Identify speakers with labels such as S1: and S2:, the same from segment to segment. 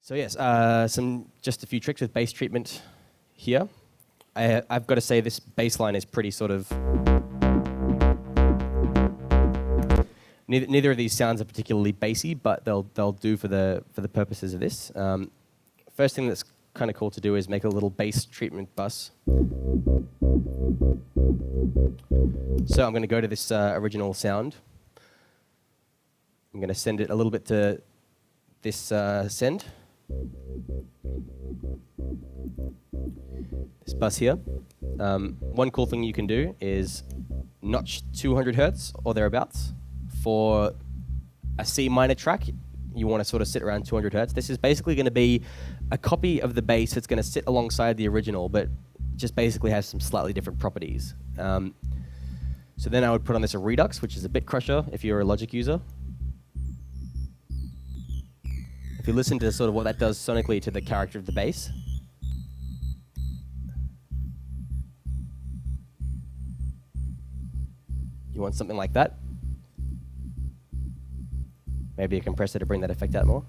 S1: So yes, just a few tricks with bass treatment here. I've got to say this bass line is pretty sort of... Neither of these sounds are particularly bassy, but they'll do for the purposes of this. First thing that's kind of cool to do is make a little bass treatment bus. So I'm going to go to this original sound. I'm going to send it a little bit to this send. This bus here. One cool thing you can do is notch 200 hertz or thereabouts. For a C minor track, you want to sort of sit around 200 hertz. This is basically going to be a copy of the bass that's going to sit alongside the original, but just basically has some slightly different properties. So then I would put on this a Redux, which is a bit crusher if you're a Logic user. If you listen to sort of what that does sonically to the character of the bass. You want something like that. Maybe a compressor to bring that effect out more.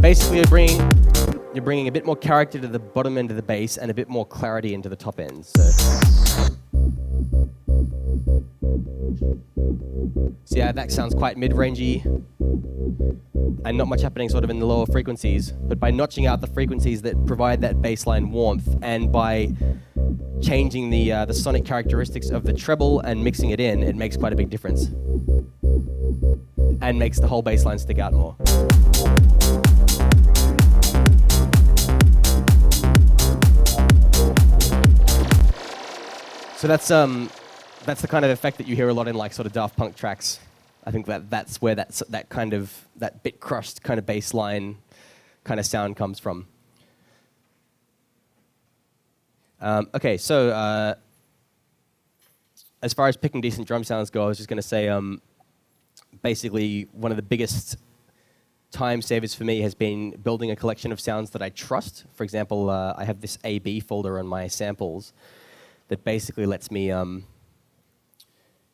S1: Basically, you're bringing a bit more character to the bottom end of the bass and a bit more clarity into the top end. So yeah, that sounds quite mid-rangey and not much happening sort of in the lower frequencies. But by notching out the frequencies that provide that bassline warmth and by changing the sonic characteristics of the treble and mixing it in, it makes quite a big difference and makes the whole bassline stick out more. So that's the kind of effect that you hear a lot in like sort of Daft Punk tracks. I think that's where that bit crushed kind of bass line kind of sound comes from. Okay, so as far as picking decent drum sounds go, I was just going to say basically one of the biggest time savers for me has been building a collection of sounds that I trust. For example, I have this AB folder on my samples that basically lets me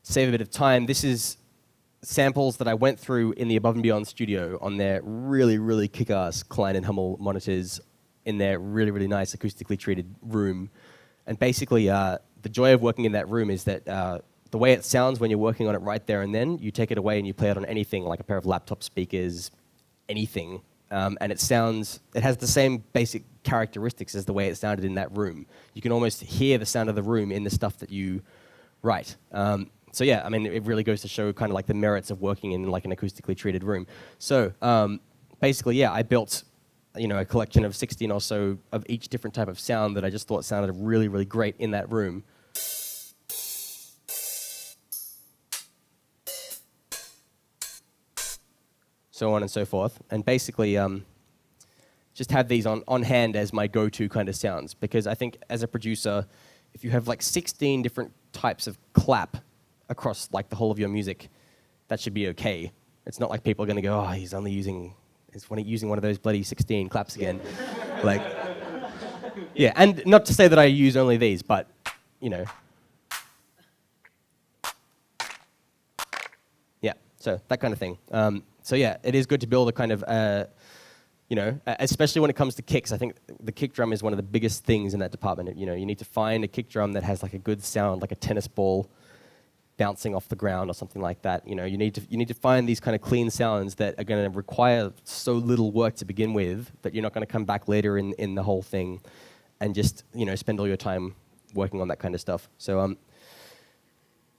S1: save a bit of time. This is samples that I went through in the Above and Beyond studio on their really, really kick-ass Klein and Hummel monitors in their really, really nice acoustically treated room. And basically, the joy of working in that room is that the way it sounds when you're working on it right there and then, you take it away and you play it on anything, like a pair of laptop speakers, anything. And it has the same basic characteristics as the way it sounded in that room. You can almost hear the sound of the room in the stuff that you write. So yeah, I mean, it really goes to show kind of like the merits of working in like an acoustically treated room. So basically, yeah, I built a collection of 16 or so of each different type of sound that I just thought sounded really, really great in that room. So on and so forth. And basically, just have these on hand as my go-to kind of sounds. Because I think as a producer, if you have like 16 different types of clap across like the whole of your music, that should be okay. It's not like people are going to go, oh, he's using one of those bloody 16 claps again. Like, yeah, and not to say that I use only these, but, yeah, so that kind of thing. So yeah, it is good to build a kind of, especially when it comes to kicks. I think the kick drum is one of the biggest things in that department. You need to find a kick drum that has like a good sound, like a tennis ball bouncing off the ground or something like that. You need to find these kind of clean sounds that are going to require so little work to begin with that you're not going to come back later in the whole thing and just spend all your time working on that kind of stuff. So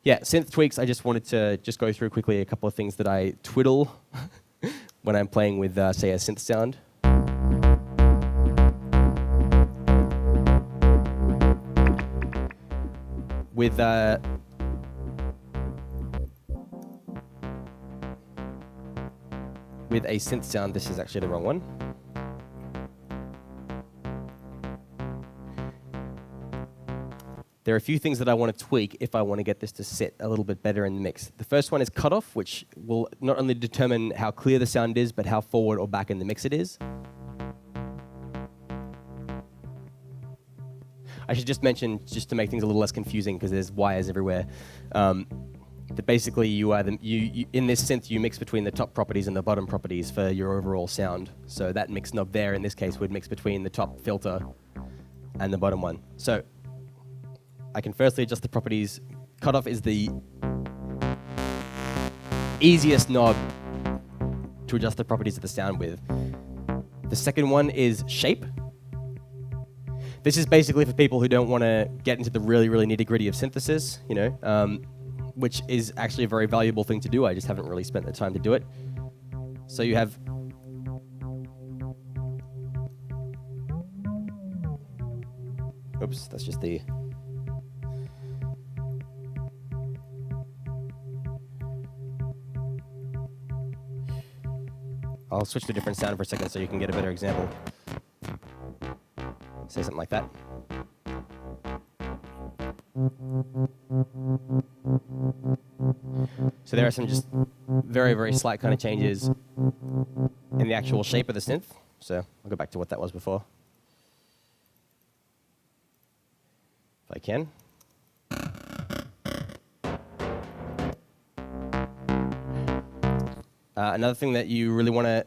S1: yeah, synth tweaks. I just wanted to just go through quickly a couple of things that I twiddle when I'm playing with, say, a synth sound. With a synth sound, this is actually the wrong one. There are a few things that I want to tweak if I want to get this to sit a little bit better in the mix. The first one is cutoff, which will not only determine how clear the sound is, but how forward or back in the mix it is. I should just mention, just to make things a little less confusing, because there's wires everywhere, that basically you in this synth you mix between the top properties and the bottom properties for your overall sound. So that mix knob there in this case would mix between the top filter and the bottom one. So I can firstly adjust the properties. Cutoff is the easiest knob to adjust the properties of the sound with. The second one is shape. This is basically for people who don't want to get into the really, really nitty-gritty of synthesis, you know, which is actually a very valuable thing to do. I just haven't really spent the time to do it. So you have oops, that's just the I'll switch to a different sound for a second so you can get a better example. Say something like that. So there are some just very, very slight kind of changes in the actual shape of the synth. So I'll go back to what that was before. If I can. Another thing that you really want to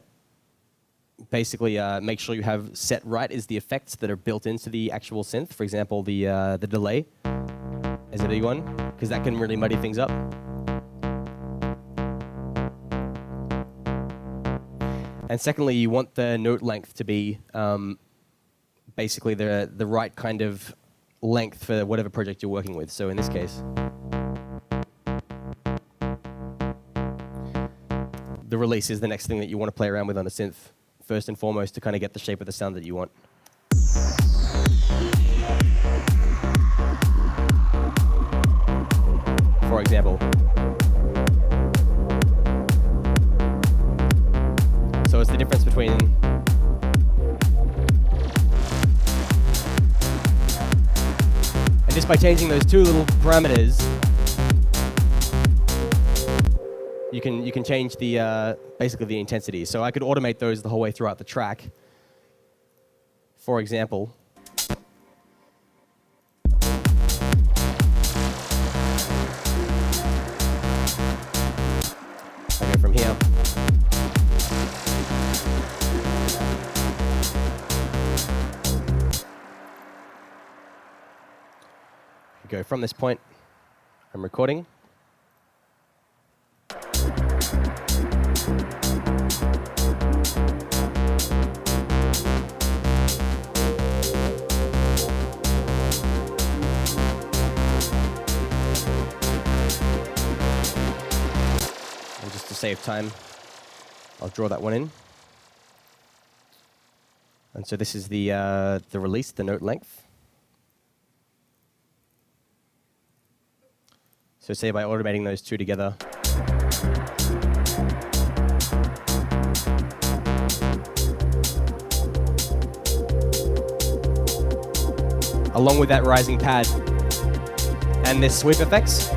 S1: basically make sure you have set right is the effects that are built into the actual synth. For example, the delay is a big one, because that can really muddy things up. And secondly, you want the note length to be basically the right kind of length for whatever project you're working with. So in this case, the release is the next thing that you want to play around with on a synth, first and foremost, to kind of get the shape of the sound that you want. For example. So it's the difference between and just by changing those two little parameters, you can change the basically the intensity. So I could automate those the whole way throughout the track. For example, I go from here. I go from this point. I'm recording. To save time, I'll draw that one in. And so this is the release, the note length. So say by automating those two together, along with that rising pad and this sweep effects,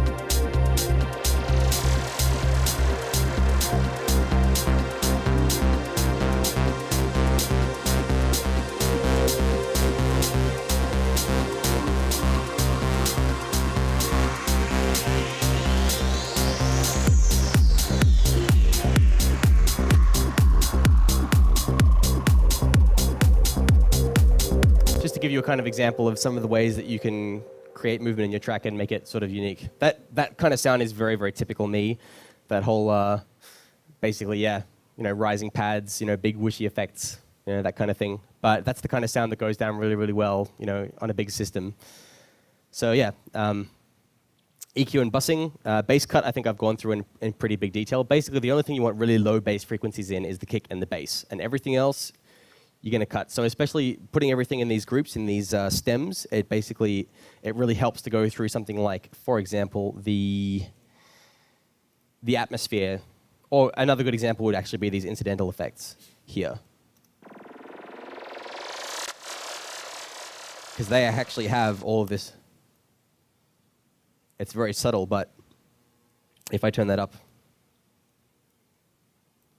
S1: give you a kind of example of some of the ways that you can create movement in your track and make it sort of unique. That kind of sound is very, very typical me. That whole, basically, yeah, you know, rising pads, you know, big whooshy effects, you know, that kind of thing. But that's the kind of sound that goes down really, really well, you know, on a big system. So yeah, EQ and busing. Bass cut, I think I've gone through in pretty big detail. Basically, the only thing you want really low bass frequencies in is the kick and the bass. And everything else, you're going to cut. So especially putting everything in these groups, in these stems, it really helps to go through something like, for example, the atmosphere. Or another good example would actually be these incidental effects here. Because they actually have all of this. It's very subtle, but if I turn that up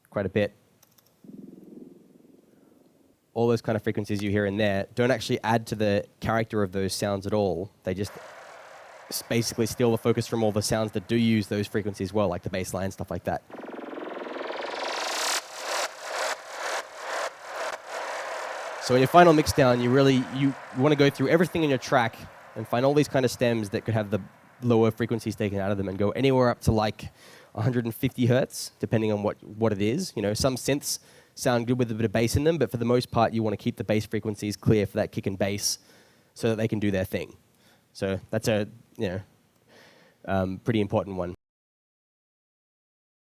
S1: quite a bit, all those kind of frequencies you hear in there don't actually add to the character of those sounds at all. They just basically steal the focus from all the sounds that do use those frequencies well, like the bass line, stuff like that. So in your final mixdown, you want to go through everything in your track and find all these kind of stems that could have the lower frequencies taken out of them and go anywhere up to like 150 hertz, depending on what it is. Some synths sound good with a bit of bass in them, but for the most part, you want to keep the bass frequencies clear for that kick and bass so that they can do their thing. So that's a pretty important one.